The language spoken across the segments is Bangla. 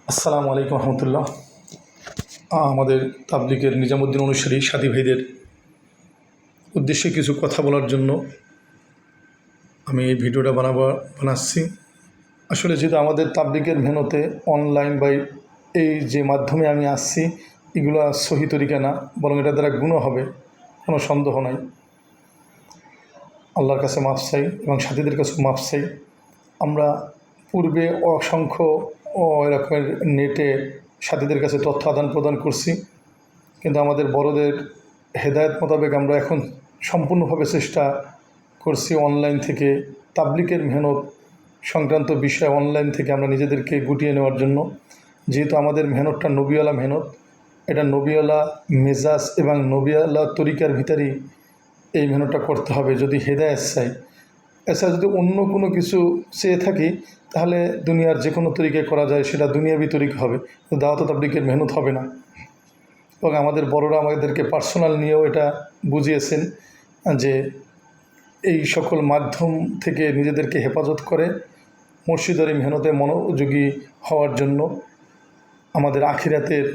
আসসালামু আলাইকুম রহমতুল্লাহ। আমাদের তাবলিগের নিজামুদ্দিন অনুসারী সাথী ভাইদের উদ্দেশ্যে কিছু কথা বলার জন্য আমি এই ভিডিওটা বানাচ্ছি। আসলে যেহেতু আমাদের তাবলিগের মেহনতে অনলাইন বা এই যে মাধ্যমে আমি আসছি, এগুলো সহি তরিকা না, বরং এটা দ্বারা গুণ হবে, কোনো সন্দেহ নাই। আল্লাহর কাছে মাফ চাই এবং সাথীদের কাছে মাফ চাই। আমরা পূর্বে অসংখ্য এরকমের নেটে সাথীদের কাছে তথ্য আদান প্রদান করছি, কিন্তু আমাদের বড়দের হেদায়েত মোতাবেক আমরা এখন সম্পূর্ণভাবে চেষ্টা করছি অনলাইন থেকে তাবলিগের মেহনত সংক্রান্ত বিষয় অনলাইন থেকে আমরা নিজেদেরকে গুটিয়ে নেওয়ার জন্য। যেহেতু আমাদের মেহনতটা নবীওয়ালা মেহনত, এটা নবীওয়ালা মেজাজ এবং নবীওয়ালা তরিকার ভিতরেই এই মেহনতটা করতে হবে যদি হেদায়েত চাই। এছাড়া যদি অন্য কোনো কিছু চেয়ে থাকি তাহলে দুনিয়ার যে কোনো তরিকায় করা যায়, সেটা দুনিয়াবি তরিকা হবে, দাওয়াত তাবলিগের মেহনত হবে না। এবং আমাদের বড়রা আমাদেরকে পার্সোনাল নিয়েও এটা বুঝিয়েছেন যে এই সকল মাধ্যম থেকে নিজেদেরকে হেফাজত করে মুর্শিদারি মেহনতে মনোযোগী হওয়ার জন্য আমাদের আখিরাতের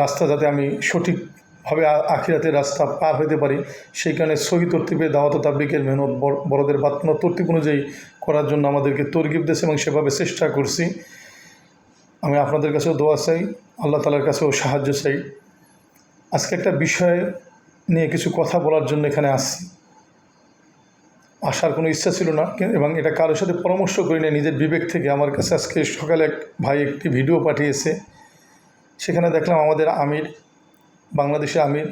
রাস্তা যাতে আমি সঠিকভাবে আখিরাতের রাস্তা পার হতে পারি, সেই কারণে সহি তরতিবে দাওয়াত তাবলিগের মেহনত বড়দের বাতনা তরতিব অনুযায়ী করার জন্য আমাদেরকে তরগিব দিয়েছে এবং সেভাবে চেষ্টা করছি। আমি আপনাদের কাছেও দোয়া চাই, আল্লাহ তাআলার কাছেও সাহায্য চাই। আজকে একটা বিষয় নিয়ে কিছু কথা বলার জন্য এখানে আসছি। আসার কোনো ইচ্ছা ছিল না এবং এটা কারোর সাথে পরামর্শ করি না, নিজের বিবেক থেকে। আমার কাছে আজকে সকালে এক ভাই একটি ভিডিও পাঠিয়েছে, সেখানে দেখলাম আমাদের আমির, বাংলাদেশের আমির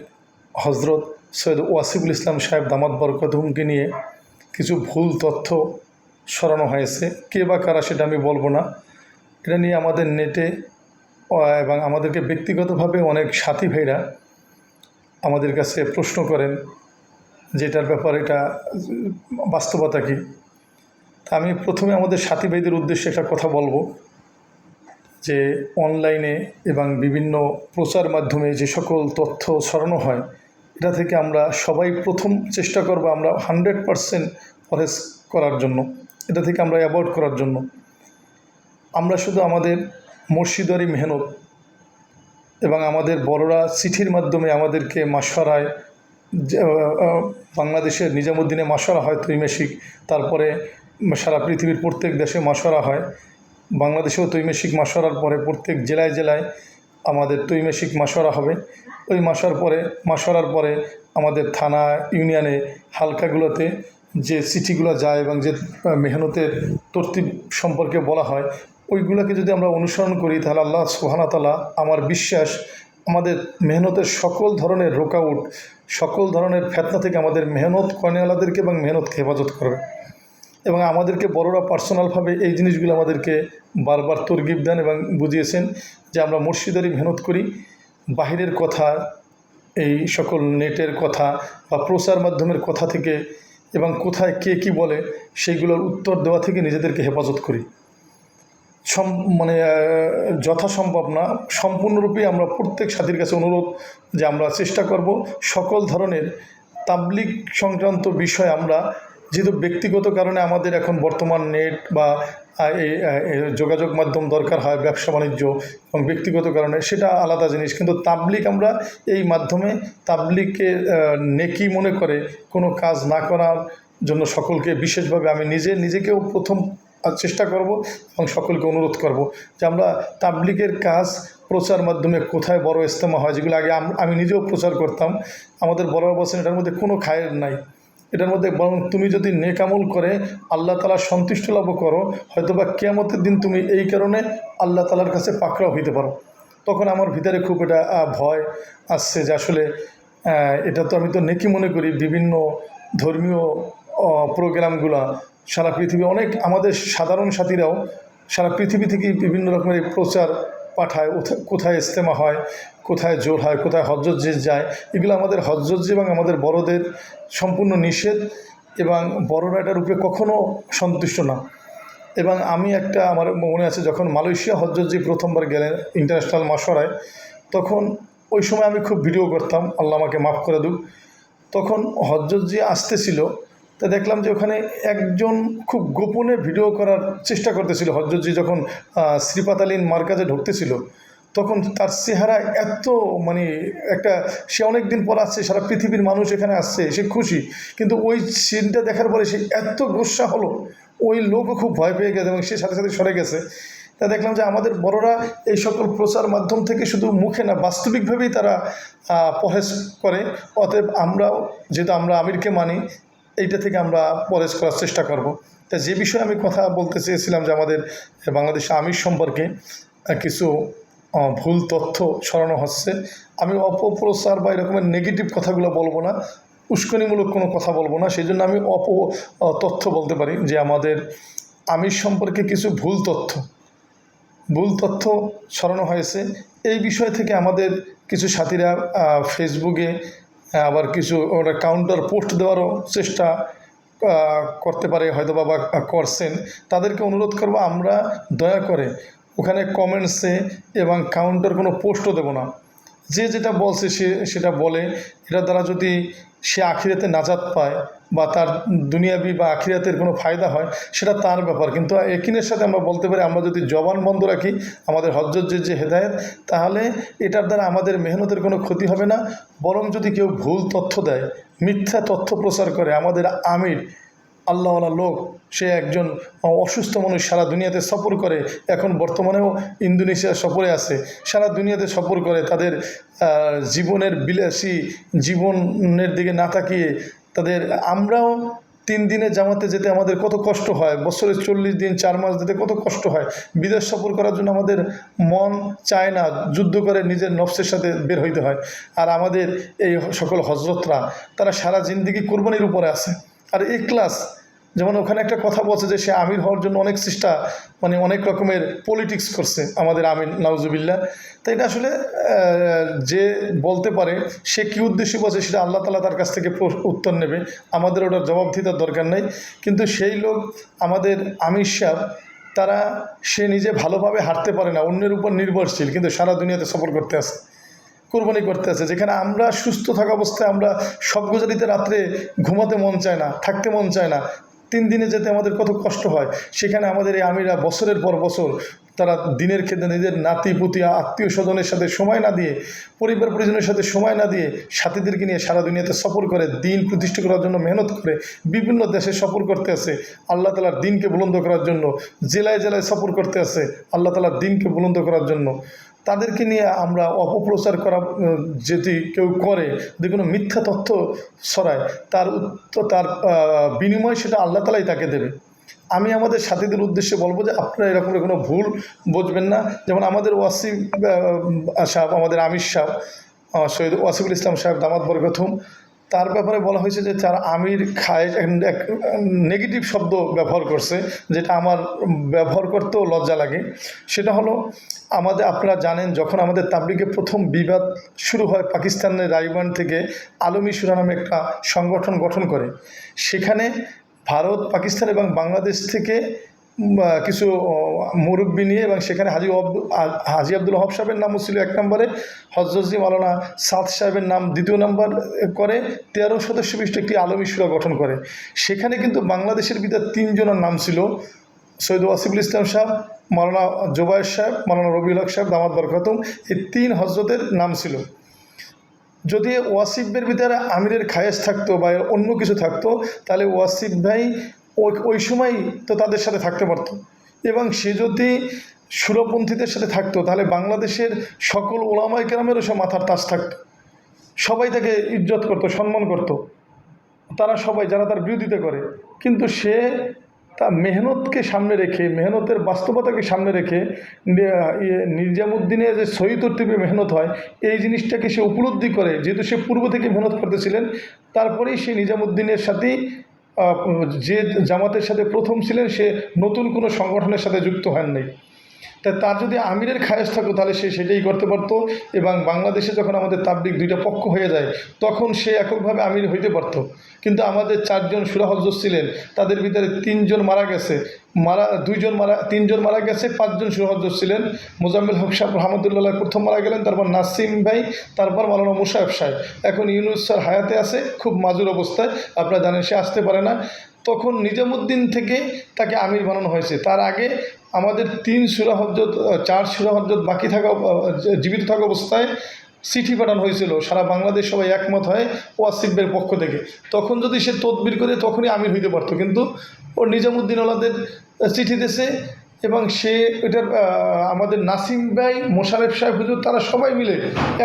হজরত সৈয়দ ওয়াসিফুল ইসলাম সাহেব দামাত বরকতুহুমকে নিয়ে কিছু ভুল তথ্য সরানো হয়েছে। কে বা কারা সেটা আমি বলবো না। এটা নিয়ে আমাদের নেটে এবং আমাদেরকে ব্যক্তিগতভাবে অনেক সাথী ভাইরা আমাদের কাছে প্রশ্ন করেন যে এটার ব্যাপারে এটা বাস্তবতা কী। তা আমি প্রথমে আমাদের সাথী ভাইদের উদ্দেশ্যে একটা কথা বলবো যে অনলাইনে এবং বিভিন্ন প্রচার মাধ্যমে যে সকল তথ্য ছড়ানো হয়, এটা থেকে আমরা সবাই প্রথম চেষ্টা করব আমরা 100% পরহেজ করার জন্য, এটা থেকে আমরা অ্যাভয়েড করার জন্য। আমরা শুধু আমাদের মুর্শিদারি মেহনত এবং আমাদের বড়রা চিঠির মাধ্যমে আমাদেরকে মাশওয়ারায়, বাংলাদেশের নিজামুদ্দিনে মাশওয়ারা হয় ত্রিমাসিক, তারপরে সারা পৃথিবীর প্রত্যেক দেশে মাশওয়ারা হয়, বাংলাদেশেও ত্রিমাসিক মাশওয়ারার পরে প্রত্যেক জেলায় জেলায় আমাদের ত্রিমাসিক মাশওয়ারা হবে। ওই মাশওয়ারার পরে আমাদের থানা ইউনিয়নে হালকাগুলোতে যে চিঠিগুলো যায় এবং যে মেহনতের তরতিব সম্পর্কে বলা হয়, ওইগুলোকে যদি আমরা অনুসরণ করি তাহলে আল্লাহ সুবহানাহু ওয়া তাআলা, আমার বিশ্বাস, আমাদের মেহনতের সকল ধরনের রোকাউট, সকল ধরনের ফেতনা থেকে আমাদের মেহনত কর্নেওয়ালাদেরকে এবং মেহনতকে হেফাজত করবে। এবং আমাদেরকে বড়রা পার্সোনালভাবে এই জিনিসগুলো আমাদেরকে বারবার তরগিব দেন এবং বুঝিয়েছেন যে আমরা মুর্শিদারি মেহনত করি। বাহিরের কথা, এই সকল নেটের কথা বা প্রচার মাধ্যমের কথা থেকে এবং কোথায় কে কী বলে সেইগুলোর উত্তর দেওয়া থেকে নিজেদেরকে হেফাজত করি। যথাসম্ভব না, সম্পূর্ণরূপে আমরা প্রত্যেক সাথীর কাছে অনুরোধ যে আমরা চেষ্টা করব সকল ধরনের তাবলিগ সংক্রান্ত বিষয় আমরা, যেহেতু ব্যক্তিগত কারণে আমাদের এখন বর্তমান নেট বা এই যোগাযোগ মাধ্যম দরকার হয় ব্যবসা বাণিজ্য এবং ব্যক্তিগত কারণে, সেটা আলাদা জিনিস, কিন্তু তাবলিগ আমরা এই মাধ্যমে তাবলিগকে নেকি মনে করে কোনো কাজ না করার জন্য সকলকে বিশেষভাবে আমি নিজেকেও প্রথম চেষ্টা করব এবং সকলকে অনুরোধ করব যে আমরা তাবলিগের কাজ প্রচার মাধ্যমে কোথায় বড় ইজতেমা হয়, যেগুলো আগে আমি নিজেও প্রচার করতাম, আমাদের বড় বলছেন এটার মধ্যে কোনো খায়ের নাই, এটার মধ্যে বরং তুমি যদি নেক আমল করে আল্লাহ তাআলার সন্তুষ্ট লাভ করো, হয়তোবা কিয়ামতের দিন তুমি এই কারণে আল্লাহ তাআলার কাছে পাকড়াও হইতে পারো। তখন আমার ভিতরে খুব এটা ভয় আসছে যে আসলে এটা তো আমি তো নেকি মনে করি। বিভিন্ন ধর্মীয় প্রোগ্রামগুলা সারা পৃথিবী, অনেক আমাদের সাধারণ সাথীরাও সারা পৃথিবী থেকে বিভিন্ন রকমের প্রচার পাঠায়, কোথায় ইজতেমা হয়, কোথায় জোর হয়, কোথায় হজ্জত যায়, এগুলো আমাদের হজ্জত এবং আমাদের বড়দের সম্পূর্ণ নিষেধ এবং বড়রা এটার উপরে কখনও সন্তুষ্ট না। এবং আমি আমার মনে আছে যখন মালয়েশিয়া হজ্জত প্রথমবার গেলেন ইন্টারন্যাশনাল মাশওয়ারায়, তখন ওই সময় আমি খুব ভিডিও করতাম, আল্লাহ আমাকে মাফ করে দিক। তখন হজ্জত আসতেছিল, তা দেখলাম যে ওখানে একজন খুব গোপনে ভিডিও করার চেষ্টা করতেছিল। হজরতজি যখন শ্রীপাতালিন মার্কাজে ঢুকতেছিল তখন তার চেহারা এত মানে একটা, সে অনেক দিন পর আসছে, সারা পৃথিবীর মানুষ এখানে আসছে, সে খুশি, কিন্তু ওই সিনটা দেখার পরে সে এত গোস্সা হলো, ওই লোকও খুব ভয় পেয়ে গেছে এবং সে সাথে সাথে সরে গেছে। তা দেখলাম যে আমাদের বড়রা এই সকল প্রচার মাধ্যম থেকে শুধু মুখে না, বাস্তবিকভাবেই তারা পরহেজ করে। অতএব আমরাও, যেহেতু আমরা আমিরকে মানি, এইটা থেকে আমরা পরহেজ করার চেষ্টা করব। তা যে বিষয়ে আমি কথা বলতে চেয়েছিলাম যে আমাদের বাংলাদেশে আমির সম্পর্কে কিছু ভুল তথ্য ছড়ানো হচ্ছে। আমি অপপ্রচার বা এরকমের নেগেটিভ কথাগুলো বলবো না, উস্কানিমূলক কোনো কথা বলবো না, সেই জন্য আমি তথ্য বলতে পারি যে আমাদের আমির সম্পর্কে কিছু ভুল তথ্য ছড়ানো হয়েছে। এই বিষয় থেকে আমাদের কিছু সাথীরা ফেসবুকে আবার কিছু ওরা কাউন্টার পোস্ট দেওয়ারও চেষ্টা করতে পারে হয়তো বা করছেন। তাদেরকে অনুরোধ করব আমরা দয়া করে ওখানে কমেন্টসে এবং কাউন্টার কোনো পোস্টও দেব না। যে যেটা বলছে সে সেটা বলে, এটার দ্বারা যদি সে আখিরাতে নাজাত পায় বা তার দুনিয়াবি বা আখিরাতের কোনো ফায়দা হয় সেটা তার ব্যাপার, কিন্তু একিনের সাথে আমরা বলতে পারি আমরা যদি জবান বন্ধ রাখি আমাদের হজরতের যে হেদায়েত, তাহলে এটার দ্বারা আমাদের মেহনতের কোনো ক্ষতি হবে না। বরং যদি কেউ ভুল তথ্য দেয়, মিথ্যা তথ্য প্রচার করে, আমাদের আমির আল্লাহওয়ালা লোক, সে একজন অসুস্থ মানুষ, সারা দুনিয়াতে সফর করে, এখন বর্তমানেও ইন্দোনেশিয়া সফরে আছে, সারা দুনিয়াতে সফর করে, তাদের জীবনের বিলাসী জীবনের দিকে না তাকিয়ে তাদের, আমরাও 3 দিনে জামাতে যেতে আমাদের কত কষ্ট হয়, বছরে 40 দিন 4 মাস যেতে কত কষ্ট হয়, বিদেশ সফর করার জন্য আমাদের মন চায় না, যুদ্ধ করে নিজের নফসের সাথে বের হইতে হয়। আর আমাদের এই সকল হজরতরা তারা সারা জিন্দেগি কোরবানির উপরে আছে। আর ইখলাস, যেমন ওখানে একটা কথা বলছে যে সে আমির হওয়ার জন্য অনেক চেষ্টা, মানে অনেক রকমের পলিটিক্স করছে আমাদের আমির, নাউজুবিল্লাহ। তাই এটা আসলে যে বলতে পারে সে কী উদ্দেশ্যে বলছে সেটা আল্লাহ তাআলা তার কাছ থেকে উত্তর নেবে, আমাদের ওটার জবাব দিতে দরকার নেই। কিন্তু সেই লোক আমাদের আমির সাহেব, তারা, সে নিজে ভালোভাবে হাঁটতে পারে না, অন্যের উপর নির্ভরশীল, কিন্তু সারা দুনিয়াতে সফর করতে আসে, কোরবানি করতে আছে। যেখানে আমরা সুস্থ থাকা অবস্থায় আমরা সব গুজারিতে রাত্রে ঘুমাতে মন চায় না, থাকতে মন চায় না, 3 দিনে যেতে আমাদের কত কষ্ট হয়, সেখানে আমাদের এই আমিরা বছরের পর বছর তারা দিনের ক্ষেত্রে নিজের নাতি পুতি আত্মীয় স্বজনের সাথে সময় না দিয়ে, পরিবার পরিজনের সাথে সময় না দিয়ে, সাথীদেরকে নিয়ে সারা দুনিয়াতে সফর করে, দিন প্রতিষ্ঠা করার জন্য মেহনত করে, বিভিন্ন দেশে সফর করতে আছে আল্লাহ তাআলার দিনকে বুলন্দ করার জন্য, জেলায় জেলায় সফর করতে আছে আল্লাহ তাআলার দিনকে বুলন্দ করার জন্য। তাদেরকে নিয়ে আমরা অপপ্রচার করা যদি কেউ করে, যদি কোনো মিথ্যা তথ্য ছড়ায়, তার বিনিময় সেটা আল্লাহ তাআলাই তাকে দেবে। আমি আমাদের সাথীদের উদ্দেশ্যে বলবো যে আপনারা এরকম কোনো ভুল বুঝবেন না। যেমন আমাদের ওয়াসিফ সাহেব, আমাদের আমির সাহেব, সৈয়দ ওয়াসিফুল ইসলাম সাহেব দামাত বরকতুম, তার ব্যাপারে বলা হয়েছে যে তার আমির খায়, এক নেগেটিভ শব্দ ব্যবহার করছে, যেটা আমার ব্যবহার করতেও লজ্জা লাগে। সেটা হলো, আপনারা জানেন যখন আমাদের তাবলিগে প্রথম বিবাদ শুরু হয়, পাকিস্তানের রাইবান থেকে আলমী শুরা নামে একটা সংগঠন গঠন করে, সেখানে ভারত, পাকিস্তান এবং বাংলাদেশ থেকে কিছু মুরব্বী নিয়ে, এবং সেখানে হাজি আব্দুল ওহাব সাহেবের নামও ছিল 1 নম্বরে, হজরতজি মাওলানা সাদ সাহেবের নাম 2 নম্বর করে 13 সদস্য বিশিষ্ট একটি আলমী শুরা গঠন করে। সেখানে কিন্তু বাংলাদেশের ভিতরে 3 জনের নাম ছিল, সৈয়দ ওয়াসিফুল ইসলাম সাহেব, মাওলানা জোবায়ের সাহেব, মাওলানা রবিউল হক সাহেব দামাত বরকতুম, এই 3 হজরতের নাম ছিল। যদি ওয়াসিফের ভিতরে আমিরের খায়েশ থাকতো বা অন্য কিছু থাকতো, তাহলে ওয়াসিফ ভাই ওই সময় তো তাদের সাথে থাকতে পারত, এবং সে যদি সুরপন্থীদের সাথে থাকতো তাহলে বাংলাদেশের সকল ওলামায়ে কেরামেরও সে মাথার তাজ থাকতো, সবাই তাকে ইজ্জত করতো, সম্মান করত, তারা সবাই যারা তার বিরোধিতা করে। কিন্তু সে তা মেহনতকে সামনে রেখে, মেহনতের বাস্তবতাকে সামনে রেখে, নিজামুদ্দিনে যে সহি তরতিবে মেহনত হয় এই জিনিসটাকে সে উপলব্ধি করে, যেহেতু সে পূর্ব থেকে মেহনত করতেছিলেন, তারপরেই সে নিজামুদ্দিনের সাথেই, যে জামাতের সাথে প্রথম ছিলেন, সে নতুন কোনো সংগঠনের সাথে যুক্ত হন নাই। তাই তার যদি আমিরের খায়েশ থাকতো তাহলে সে সেটাই করতে পারতো, এবং বাংলাদেশে যখন আমাদের তাবলিগ দুইটা পক্ষ হয়ে যায় তখন সে এককভাবে আমির হইতে পারতো। কিন্তু আমাদের 4 জন সূরা হজরত ছিলেন, তাদের ভিতরে 3 জন মারা গেছে, 3 জন মারা গেছে, 5 জন সূরা হজরত ছিলেন। মোজাম্মেল হক সাহেব রহমতুল্লাহ প্রথম মারা গেলেন, তারপর নাসিম ভাই, তারপর মাওলানা মুশারফ সাহেব। এখন ইউনুস স্যার হায়াতে আছে, খুব মাজুর অবস্থায়, আপনারা জানেন সে আসতে পারে না। তখন নিজামুদ্দিন থেকে তাকে আমির বানানো হয়েছে। তার আগে আমাদের 4 সূরা হজরত বাকি থাকা জীবিত থাকা অবস্থায় চিঠি পাঠানো হয়েছিল, সারা বাংলাদেশ সবাই একমত হয় ওয়াসিফের পক্ষ থেকে। তখন যদি সে তদবির করে তখনই আমির হইতে পারতো, কিন্তু ওর নিজামুদ্দিন ওলাদের চিঠি দিয়েছে, এবং সে এটার আমাদের নাসিম ভাই, মোশারেফ সাহেব হুজুর, তারা সবাই মিলে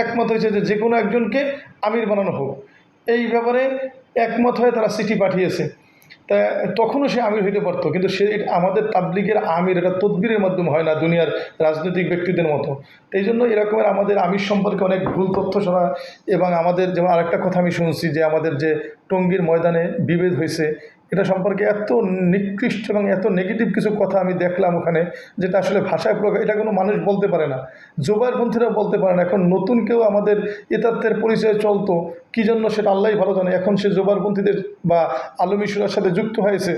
একমত হয়েছে যে কোনো একজনকে আমির বানানো হোক। এই ব্যাপারে একমত হয়ে তারা চিঠি পাঠিয়েছে। তা তখনও সে আমির হইতে পারতো, কিন্তু সে আমাদের তাবলিগের আমির এটা তদবিরের মাধ্যমে হয় না, দুনিয়ার রাজনৈতিক ব্যক্তিদের মতো। এই জন্য এরকমের আমাদের আমির সম্পর্কে অনেক ভুল তথ্য শোনা। এবং আমাদের যেমন আরেকটা কথা আমি শুনছি যে আমাদের যে টঙ্গীর ময়দানে বিভেদ হয়েছে, এটা সম্পর্কে এত নিকৃষ্ট এবং এত নেগেটিভ কিছু কথা আমি দেখলাম ওখানে, যেটা আসলে ভাষায় প্রকাশ, এটা কোনো মানুষ বলতে পারে না, জোবাইরপন্থীরাও বলতে পারে না। এখন নতুন কেউ আমাদের এতাত্বের পরিচয় চলতো কী জন্য সেটা আল্লাহই ভালো জানে। এখন সে জোবাইরপন্থীদের বা আলমী সুরার সাথে যুক্ত হয়েছে,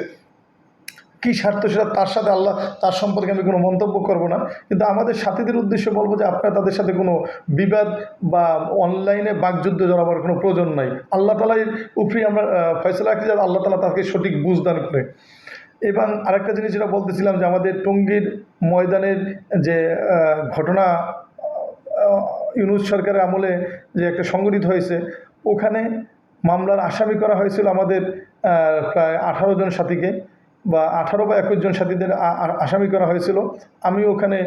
কী স্বার্থ সেটা তার সাথে আল্লাহ, তার সম্পর্কে আমি কোনো মন্তব্য করব না। কিন্তু আমাদের সাথীদের উদ্দেশ্যে বলবো যে আপনারা তাদের সাথে কোনো বিবাদ বা অনলাইনে বাকযুদ্ধ জড়াবার কোনো প্রয়োজন নাই। আল্লাহ তাআলার উপরেই আমরা ফয়সালা রাখি, যাতে আল্লাহ তাআলা তাকে সঠিক বুঝ দান করে। এবং আরেকটা জিনিস যেটা বলতেছিলাম যে আমাদের টঙ্গীর ময়দানের যে ঘটনা ইউনূস সরকারের আমলে যে একটা সংগঠিত হয়েছে, ওখানে মামলার আসামি করা হয়েছিল আমাদের প্রায় 18 জন সাথীকে, বা 18 বা 21 জন সাথীদের আসামি করা হয়েছিল। আমি ওখানে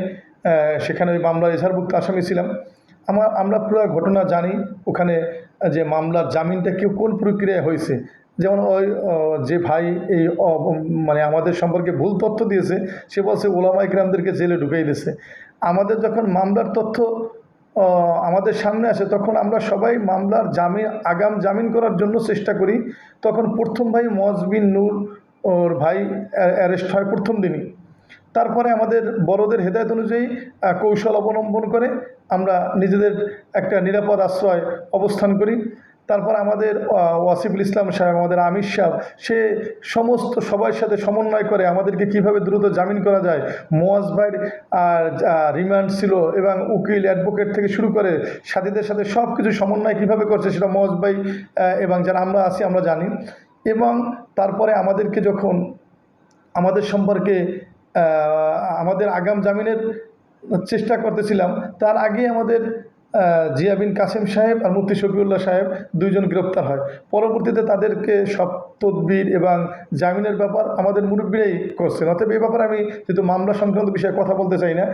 সেখানে ওই মামলার এজাহারভুক্ত আসামি ছিলাম। আমরা পুরো ঘটনা জানি, ওখানে যে মামলার জামিনটা কোন প্রক্রিয়ায় হয়েছে। যেমন ওই যে ভাই এই মানে আমাদের সম্পর্কে ভুল তথ্য দিয়েছে, সে বলছে ওলামায়ে কেরামদেরকে জেলে ঢুকিয়ে দিয়েছে। আমাদের যখন মামলার তথ্য আমাদের সামনে আসে, তখন আমরা সবাই মামলার আগাম জামিন করার জন্য চেষ্টা করি। তখন প্রথম ভাই মুয়াজ বিন নূর ওর ভাই অ্যারেস্ট হয় প্রথম দিনই। তারপরে আমাদের বড়দের হেদায়েত অনুযায়ী কৌশল অবলম্বন করে আমরা নিজেদের একটা নিরাপদ আশ্রয় অবস্থান করি। তারপর আমাদের ওয়াসিফুল ইসলাম সাহেব, আমাদের আমির সাহেব, সে সমস্ত সবার সাথে সমন্বয় করে আমাদেরকে কিভাবে দ্রুত জামিন করা যায়। মুয়াজ ভাইয়ের রিমান্ড ছিল, এবং উকিল অ্যাডভোকেট থেকে শুরু করে সাথীদের সাথে সব কিছু সমন্বয় কীভাবে করছে সেটা মুয়াজ ভাই এবং যারা আমরা আছি আমরা জানি। এবং তারপরে আমাদেরকে যখন আমাদের সম্পর্কে আমাদের আগাম জামিনের চেষ্টা করতেছিলাম, তার আগে আমাদের জিয়া বিন কাসেম সাহেব আর মুফতি শফিউল্লাহ সাহেব 2 জন গ্রেপ্তার হয়। পরবর্তীতে তাদেরকে সব তদবির এবং জামিনের ব্যাপার আমাদের মুরব্বীরাই করছেন। অতএব এই ব্যাপারে আমি যেহেতু মামলা সংক্রান্ত বিষয়ে কথা বলতে চাই না।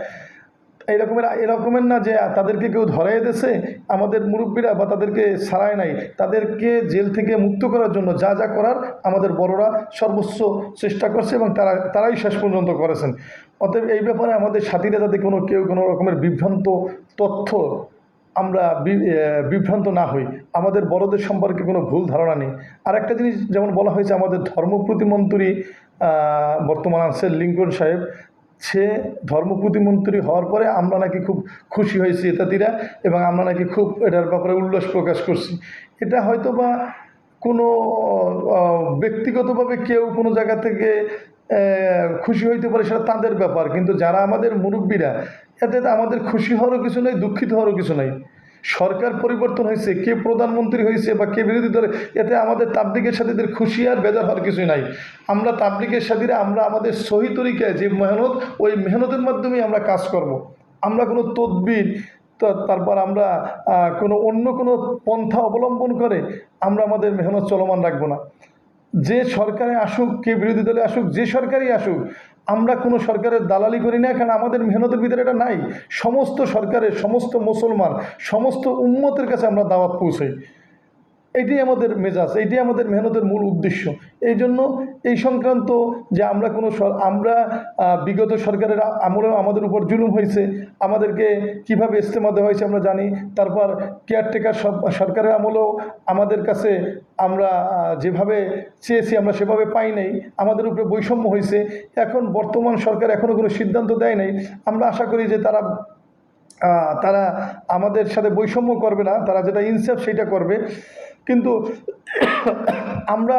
এরকমের না যে তাদেরকে কেউ ধরাই দিয়েছে আমাদের মুরব্বীরা, বা তাদেরকে ছাড়ায় নাই, তাদেরকে জেল থেকে মুক্ত করার জন্য যা যা করার আমাদের বড়রা সর্বোচ্চ চেষ্টা করছে, এবং তারাই শেষ পর্যন্ত করেছেন। অতএব এই ব্যাপারে আমাদের সাথীরা যাতে কেউ কোনো রকমের বিভ্রান্ত তথ্য আমরা বিভ্রান্ত না হই, আমাদের বড়দের সম্পর্কে কোনো ভুল ধারণা নেই। আর একটা জিনিস যেমন বলা হয়েছে, আমাদের ধর্ম প্রতিমন্ত্রী বর্তমান আছেন লিঙ্কন সাহেব, সে ধর্ম প্রতিমন্ত্রী হওয়ার পরে আমরা নাকি খুব খুশি হয়েছি ইত্যাদিরা, এবং আমরা নাকি খুব এটার ব্যাপারে উল্লাস প্রকাশ করছি। এটা হয়তো বা কোনো ব্যক্তিগতভাবে কেউ কোনো জায়গা থেকে খুশি হইতে পারে, সেটা তাদের ব্যাপার। কিন্তু যারা আমাদের মুরব্বীরা, এতে আমাদের খুশি হওয়ারও কিছু নেই, দুঃখিত হওয়ারও কিছু নেই। সরকার পরিবর্তন হয়েছে, কে প্রধানমন্ত্রী হয়েছে বা কে বিরোধী দলে, এতে আমাদের তাবলিগের সাথীদের খুশি আর বেজার হওয়ার কিছুই নাই। আমরা তাবলিগের সাথীরা আমরা আমাদের সহি তরিকায় যে মেহনত, ওই মেহনতের মাধ্যমেই আমরা কাজ করব। আমরা কোনো তদবির, তারপর আমরা অন্য কোনো পন্থা অবলম্বন করে আমরা আমাদের মেহনত চলমান রাখবো না। যে সরকারে আসুক, কে বিরোধী দলে আসুক, যে সরকারই আসুক, আমরা কোনো সরকারের দালালি করি না, কারণ আমাদের মেহনতের ভিতরে এটা নাই। সমস্ত সরকারের, সমস্ত মুসলমান, সমস্ত উম্মতের কাছে আমরা দাওয়াত পৌঁছাই। এইটাই আমাদের মেজাজ, এইটাই আমাদের মেহনতের মূল উদ্দেশ্য। এই জন্য এই সংক্রান্ত যে আমরা আমরা বিগত সরকারের আমলেও আমাদের উপর জুলুম হয়েছে, আমাদেরকে কিভাবে ইস্তেমা দেওয়া হয়েছে আমরা জানি। তারপর কেয়ারটেকার সরকারের আমলেও আমাদের কাছে আমরা যেভাবে চেয়েছি আমরা সেভাবে পাই নাই, আমাদের উপরে বৈষম্য হয়েছে। এখন বর্তমান সরকার এখনও কোনো সিদ্ধান্ত দেয় নাই। আমরা আশা করি যে তারা আমাদের সাথে বৈষম্য করবে না, তারা যেটা ইনসাফ সেটা করবে। কিন্তু আমরা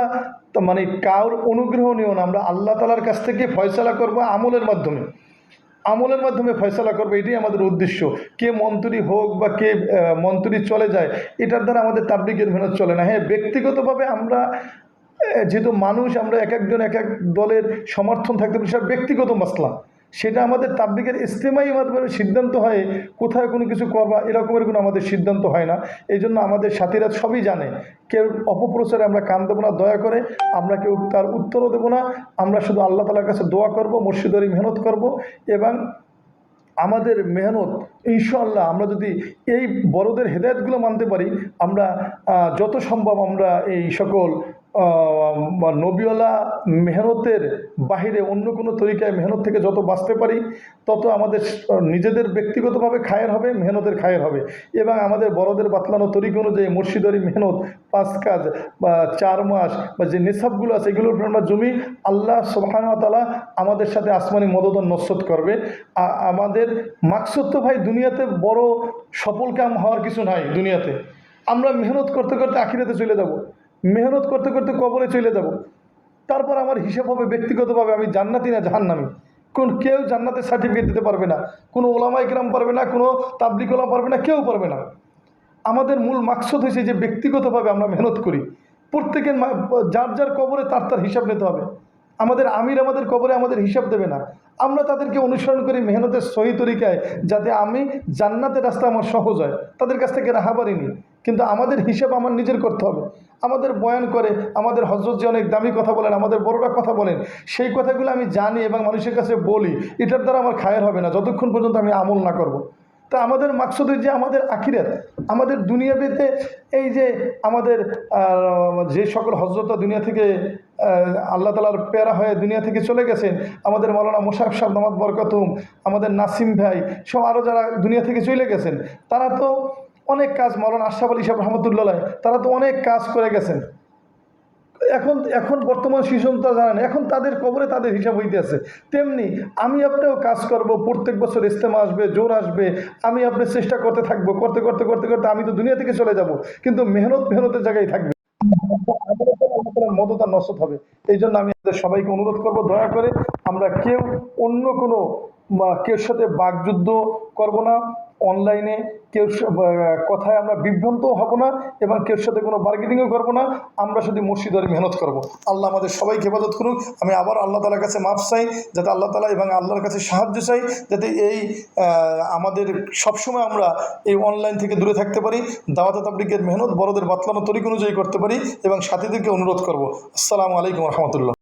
মানে কার অনুগ্রহ নিও না, আমরা আল্লাহ তাআলার কাছ থেকে ফয়সালা করব আমলের মাধ্যমে ফয়সালা করবে, এটাই আমাদের উদ্দেশ্য। কে মন্ত্রী হোক বা কে মন্ত্রী চলে যায়, এটার দ্বারা আমাদের তাবলীগের মেহনত চলে না। হ্যাঁ, ব্যক্তিগতভাবে আমরা যেহেতু মানুষ, আমরা এক একজন এক এক দলের সমর্থন থাকতে পারি, সেটা ব্যক্তিগত মাসলা। সেটা আমাদের তাবলীগের ইজতেমাই মাধ্যমে সিদ্ধান্ত হয়, কোথায় কোনো কিছু করবা এরকমের কোনো আমাদের সিদ্ধান্ত হয় না। এই জন্য আমাদের সাথীরা সবই জানে, কেউ অপপ্রচারে আমরা কান দেবো না, দয়া করে আমরা কেউ তার উত্তরও দেবো না। আমরা শুধু আল্লাহ তাআলার কাছে দোয়া করব, মসজিদেরই মেহনত করব। এবং আমাদের মেহনত ইনশাআল্লাহ আমরা যদি এই বড়দের হেদায়েতগুলো মানতে পারি, আমরা যত সম্ভব আমরা এই সকল নবীওয়ালা মেহনতের বাহিরে অন্য কোনো তরিকায় মেহনত থেকে যত বাঁচতে পারি, তত আমাদের নিজেদের ব্যক্তিগতভাবে খায়ের হবে, মেহনতের খায়ের হবে। এবং আমাদের বড়দের বাতলানো তরিকা অনুযায়ী মুর্শিদারি মেহনত 5 কাজ বা 4 মাস বা যে নেশাবগুলো আছে এগুলোর উপর আমরা জমি, আল্লাহ সুবহানাহু ওয়া তাআলা আমাদের সাথে আসমানি মদদ ও নসরত করবে। আমাদের মাকসুদ তো ভাই দুনিয়াতে বড় সফল কাম হওয়ার কিছু নাই। দুনিয়াতে আমরা মেহনত করতে করতে আখিরাতে চলে যাব, মেহনত করতে করতে কবরে চলে যাব। তারপর আমার হিসাব হবে ব্যক্তিগতভাবে আমি জান্নাতি না জাহান্নামী। কেউ জান্নাতের সার্টিফিকেট দিতে পারবে না, কোনো ওলামায়ে কেরাম পারবে না, কোনো তাবলীগ ওলামা পারবে না, কেউ পারবে না। আমাদের মূল মাকসুদ হয়েছে যে ব্যক্তিগতভাবে আমরা মেহনত করি। প্রত্যেকের যার যার কবরে তার হিসাব নিতে হবে। আমাদের আমাদের কবরে আমাদের হিসাব দেবে না। আমরা তাদেরকে অনুসরণ করি মেহনতের সহি তরিকায়, যাতে আমি জান্নাতের রাস্তা আমার সহজ হয়, তাদের কাছ থেকে রাহাবারি নিই। কিন্তু আমাদের হিসাব আমার নিজের করতে হবে। আমাদের বয়ান করে আমাদের হযরত যে অনেক দামি কথা বলেন, আমাদের বড়রা কথা বলেন, সেই কথাগুলো আমি জানি এবং মানুষের কাছে বলি, এটার দ্বারা আমার খায়ের হবে না যতক্ষণ পর্যন্ত আমি আমল না করব। তা আমাদের মাকসুদ যে আমাদের আখিরাত, আমাদের দুনিয়াতে এই যে আমাদের যে সকল হযরতরা দুনিয়া থেকে আল্লাহ তাআলার প্যারা হয়ে দুনিয়া থেকে চলে গেছেন, আমাদের মাওলানা মোশাররফ সাহেব দামাত বরকাতুহুম, আমাদের নাসিম ভাই সব, আরও যারা দুনিয়া থেকে চলে গেছেন, তারা তো অনেক কাজ, মাওলানা আশরাফ আলী সাহেব রহমতুল্লাহ, তারা তো অনেক কাজ করে গেছেন। এখন বর্তমান শিশুরা জানেন, এখন তাদের কবরে তাদের হিসাব হইতে আছে। তেমনি আমি আপনিও কাজ করব, প্রত্যেক বছর ইজতেমা আসবে, জোর আসবে, আমি আপনি চেষ্টা করতে থাকবো, করতে করতে করতে করতে আমি তো দুনিয়া থেকে চলে যাব, কিন্তু মেহনতের জায়গায় থাকবে, মদত আর নসরত হবে। এই জন্য আমি সবাইকে অনুরোধ করব, দয়া করে আমরা কেউ অন্য কোনো কেউ সাথে বাকযুদ্ধ করব না, অনলাইনে কেউ কথায় আমরা বিভ্রান্ত হব না, এবং কেউ সাথে কোনো বার্গেনিংও করবো না। আমরা শুধু মসজিদের মেহনত করব। আল্লাহ আমাদের সবাইকে হেফাজত করুক। আমি আবার আল্লাহ তাআলার কাছে মাফ চাই, যাতে আল্লাহ তাআলা, এবং আল্লাহর কাছে সাহায্য চাই, যাতে এই আমাদের সবসময় আমরা এই অনলাইন থেকে দূরে থাকতে পারি, দাওয়াত তাবলীগের মেহনত বড়দের বাতলানো তরিকা অনুযায়ী করতে পারি, এবং সাথীদেরকে অনুরোধ করব। আসসালামু আলাইকুম ওয়া রাহমাতুল্লাহ।